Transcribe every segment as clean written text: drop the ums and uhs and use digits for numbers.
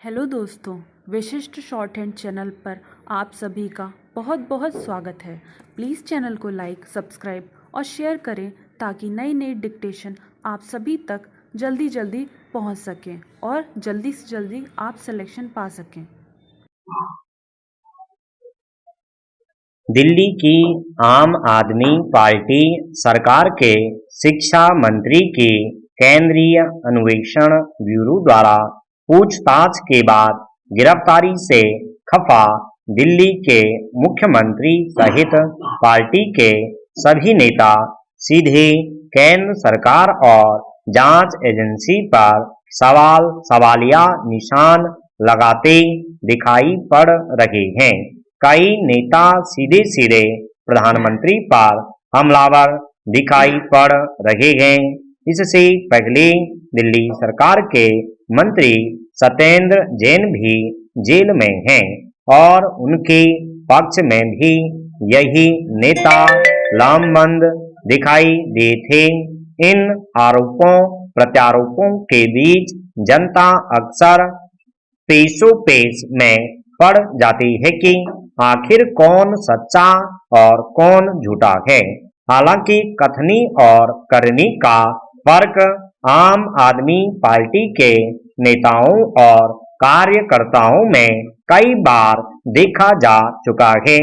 Hello दोस्तों, विशिष्ट short hand channel पर आप सभी का बहुत बहुत स्वागत है। प्लीज़ चैनल को लाइक, सब्सक्राइब और शेयर करें ताकि नई नई डिक्टेशन आप सभी तक जल्दी जल्दी पहुंच सकें और जल्दी से जल्दी आप सिलेक्शन पा सकें। दिल्ली की आम आदमी पार्टी सरकार के शिक्षा मंत्री की केंद्रीय अन्वेषण ब्यूरो द्वारा पूछताछ के बाद गिरफ्तारी से खफा दिल्ली के मुख्यमंत्री सहित पार्टी के सभी नेता सीधे केंद्र सरकार और जांच एजेंसी पर सवालिया निशान लगाते दिखाई पड़ रहे हैं। कई नेता सीधे सीधे प्रधानमंत्री पर हमलावर दिखाई पड़ रहे हैं। इससे पहले दिल्ली सरकार के मंत्री सत्येंद्र जैन भी जेल में हैं और उनके पक्ष में भी यही नेता लामबंद दिखाई दिए थे। इन आरोपों प्रत्यारोपों के बीच जनता अक्सर पेशोपेश में पड़ जाती है कि आखिर कौन सच्चा और कौन झूठा है। हालांकि कथनी और करनी का फर्क आम आदमी पार्टी के नेताओं और कार्यकर्ताओं में कई बार देखा जा चुका है।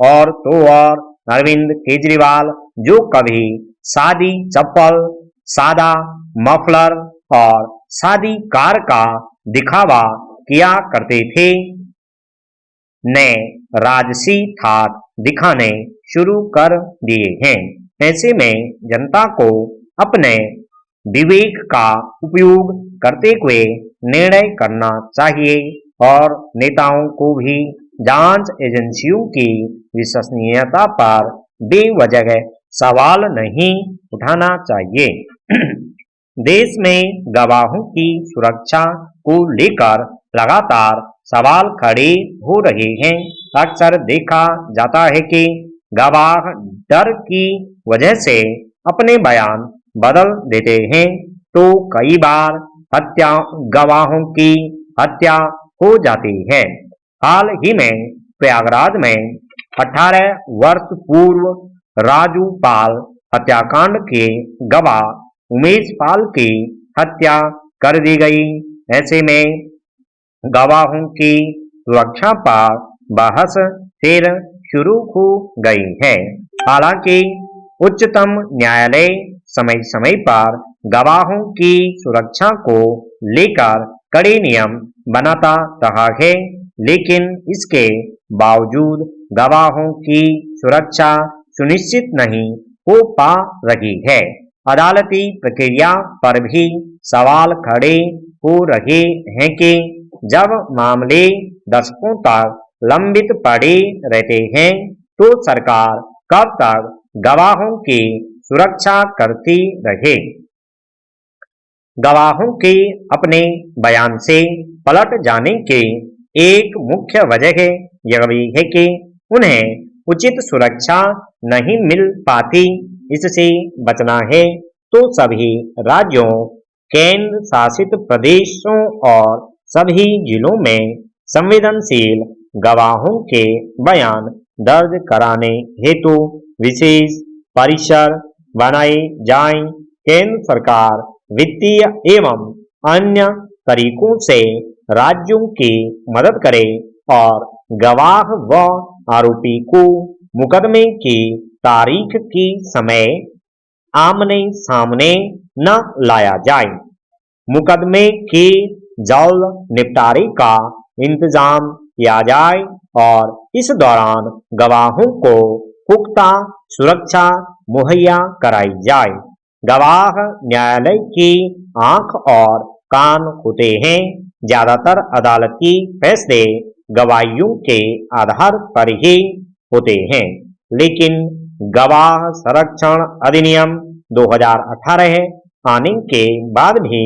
और तो और अरविंद केजरीवाल जो कभी सादी चप्पल, सादा मफलर और सादी कार का दिखावा किया करते थे, ने राजसी ठाठ दिखाने शुरू कर दिए हैं। ऐसे में जनता को अपने विवेक का उपयोग करते हुए निर्णय करना चाहिए और नेताओं को भी जांच एजेंसियों की विश्वसनीयता पर बेवजह सवाल नहीं उठाना चाहिए। देश में गवाहों की सुरक्षा को लेकर लगातार सवाल खड़े हो रहे हैं। अक्सर देखा जाता है कि गवाह डर की वजह से अपने बयान बदल देते हैं, तो कई बार गवाहों की हत्या हो जाती है। हाल ही में प्रयागराज में 18 वर्ष पूर्व राजू पाल हत्याकांड के गवाह उमेश पाल की हत्या कर दी गई। ऐसे में गवाहों की सुरक्षा पर बहस फिर शुरू हो गई है। हालांकि उच्चतम न्यायालय समय समय पर गवाहों की सुरक्षा को लेकर कड़े नियम बनाता रहा है, लेकिन इसके बावजूद गवाहों की सुरक्षा सुनिश्चित नहीं हो पा रही है। अदालती प्रक्रिया पर भी सवाल खड़े हो रहे हैं कि जब मामले दशकों तक लंबित पड़े रहते हैं, तो सरकार कब तक गवाहों की सुरक्षा करती रहे। गवाहों के अपने बयान से पलट जाने की एक मुख्य वजह यह भी है कि उन्हें उचित सुरक्षा नहीं मिल पाती। इससे बचना है तो सभी राज्यों, केंद्र शासित प्रदेशों और सभी जिलों में संवेदनशील गवाहों के बयान दर्ज कराने हेतु विशेष परिसर बनाए जाएं। केंद्र सरकार वित्तीय एवं अन्य तरीकों से राज्यों की मदद करे और गवाह व आरोपी को मुकदमे की तारीख की समय आमने सामने न लाया जाए। मुकदमे के जल्द निपटारे का इंतजाम किया जाए और इस दौरान गवाहों को पुख्ता सुरक्षा मुहैया कराई जाए। गवाह न्यायालय की आंख और कान होते हैं। ज्यादातर अदालती फैसले गवाहियों के आधार पर ही होते हैं, लेकिन गवाह संरक्षण अधिनियम 2018 आने के बाद भी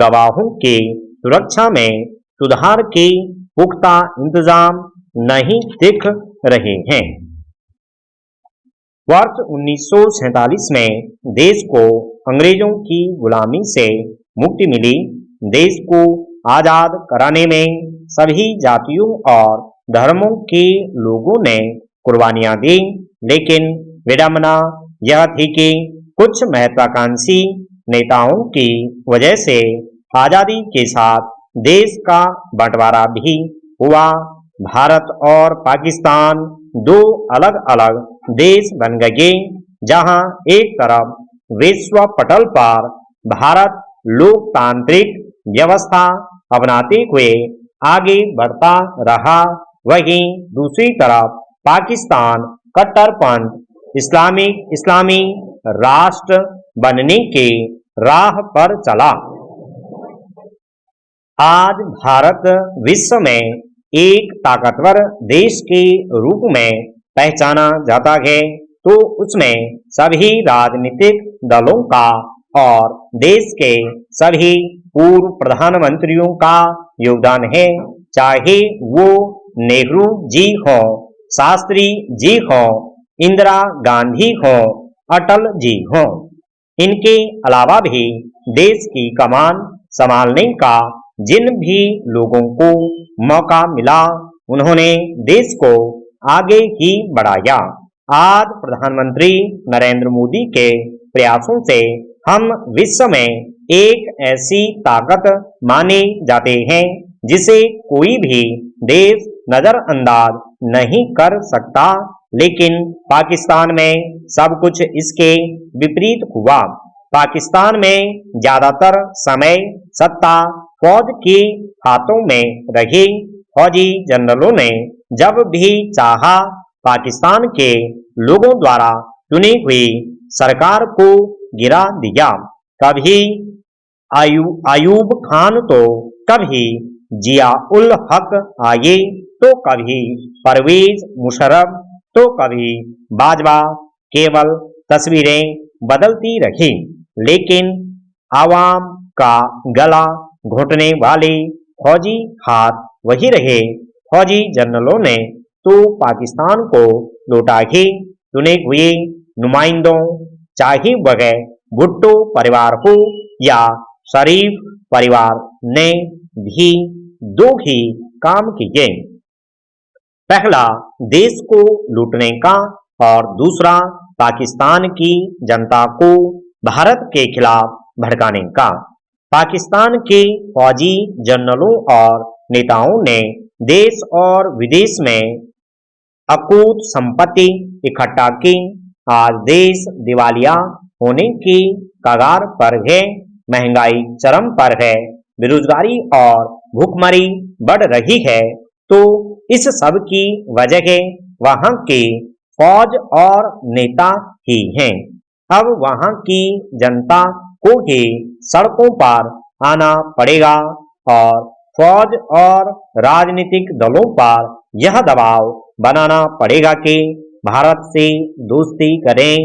गवाहों की सुरक्षा में सुधार के पुख्ता इंतजाम नहीं दिख रहे हैं। वर्ष 1947 में देश को अंग्रेजों की गुलामी से मुक्ति मिली। देश को आजाद कराने में सभी जातियों और धर्मों के लोगों ने कुर्बानियां दी, लेकिन विडंबना यह थी कि कुछ महत्वाकांक्षी नेताओं की वजह से आजादी के साथ देश का बंटवारा भी हुआ। भारत और पाकिस्तान दो अलग अलग देश बन गए, जहां एक तरफ विश्व पटल पर भारत लोकतांत्रिक व्यवस्था अपनाते हुए आगे बढ़ता रहा, वहीं दूसरी तरफ पाकिस्तान कट्टरपंथ इस्लामी राष्ट्र बनने के राह पर चला। आज भारत विश्व में एक ताकतवर देश के रूप में पहचाना जाता है, तो उसमें सभी राजनीतिक दलों का और देश के सभी पूर्व प्रधानमंत्रियों का योगदान है, चाहे वो नेहरू जी हों, शास्त्री जी हों, इंदिरा गांधी हों, अटल जी हों। इनके अलावा भी देश की कमान संभालने का जिन भी लोगों को मौका मिला, उन्होंने देश को आगे ही बढ़ाया। आज प्रधानमंत्री नरेंद्र मोदी के प्रयासों से हम विश्व में एक ऐसी ताकत माने जाते हैं जिसे कोई भी देश नजरअंदाज नहीं कर सकता, लेकिन पाकिस्तान में सब कुछ इसके विपरीत हुआ। पाकिस्तान में ज्यादातर समय सत्ता फौज के हाथों में रही। फौजी जनरलों ने जब भी चाहा पाकिस्तान के लोगों द्वारा चुनी हुई सरकार को गिरा दिया। कभी आयूब खान तो कभी जिया उल हक आए, तो कभी परवेज मुशर्रफ, तो कभी बाजवा। केवल तस्वीरें बदलती रही, लेकिन आवाम का गला घोटने वाले फौजी हाथ वही रहे। फौजी जनरलों ने तो पाकिस्तान को लौटा ही चुने हुए नुमाइंदों, चाहे वह भुट्टो परिवार हो या शरीफ परिवार, ने भी दो ही काम किए। पहला देश को लूटने का और दूसरा पाकिस्तान की जनता को भारत के खिलाफ भड़काने का। पाकिस्तान के फौजी जनरलों और नेताओं ने देश और विदेश में अकूत संपत्ति इकट्ठा की। आज देश दिवालिया होने की कगार पर है, महंगाई चरम पर है, बेरोजगारी और भूखमरी बढ़ रही है, तो इस सब की वजह वहां की फौज और नेता ही हैं। अब वहां की जनता को ही सड़कों पर आना पड़ेगा और फौज और राजनीतिक दलों पर यह दबाव बनाना पड़ेगा कि भारत से दोस्ती करें,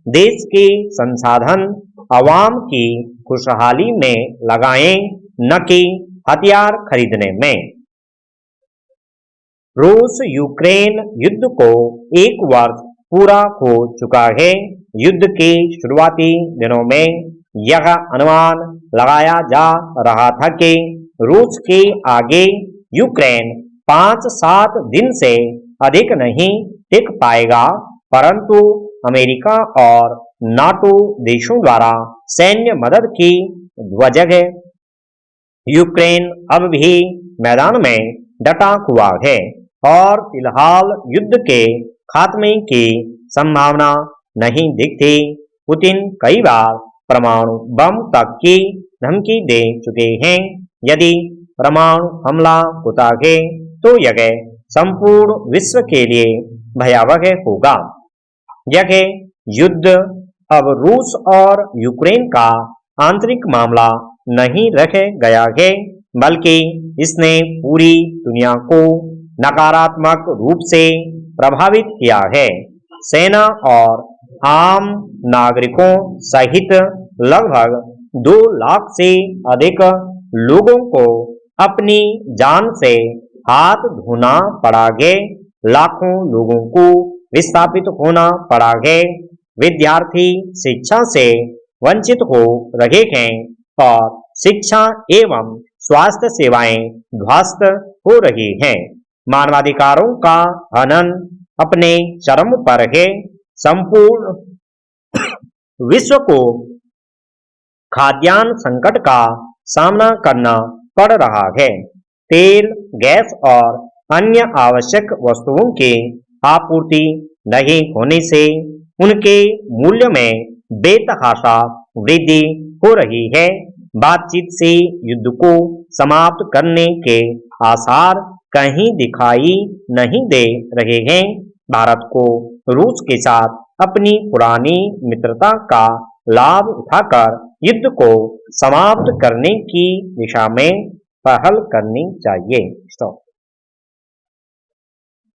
देश के संसाधन अवाम की खुशहाली में लगाएं, न कि हथियार खरीदने में। रूस यूक्रेन युद्ध को एक वर्ष पूरा हो चुका है। युद्ध के शुरुआती दिनों में यह अनुमान लगाया जा रहा था कि रूस के आगे यूक्रेन 5-7 दिन से अधिक नहीं टिक पाएगा, परंतु अमेरिका और नाटो देशों द्वारा सैन्य मदद की वजह यूक्रेन अब भी मैदान में डटा हुआ है और फिलहाल युद्ध के खात्मे की संभावना नहीं दिखती। पुतिन कई बार परमाणु बम तक की धमकी दे चुके हैं। यदि परमाणु हमला होता है तो यह संपूर्ण विश्व के लिए भयावह होगा। यह युद्ध अब रूस और यूक्रेन का आंतरिक मामला नहीं रह गया है, बल्कि इसने पूरी दुनिया को नकारात्मक रूप से प्रभावित किया है। सेना और आम नागरिकों सहित लगभग 2 लाख से अधिक लोगों को अपनी जान से हाथ धोना पड़ा है। लाखों लोगों को विस्थापित होना पड़ा है। विद्यार्थी शिक्षा से वंचित हो रहे हैं और शिक्षा एवं स्वास्थ्य सेवाएं ध्वस्त हो रही हैं। मानवाधिकारों का हनन अपने चरम पर है। संपूर्ण विश्व को खाद्यान्न संकट का सामना करना पड़ रहा है। तेल, गैस और अन्य आवश्यक वस्तुओं की आपूर्ति नहीं होने से उनके मूल्य में बेतहाशा वृद्धि हो रही है। बातचीत से युद्ध को समाप्त करने के आसार कहीं दिखाई नहीं दे रहे हैं। भारत को रूस के साथ अपनी पुरानी मित्रता का लाभ उठाकर युद्ध को समाप्त करने की दिशा में पहल करनी चाहिए।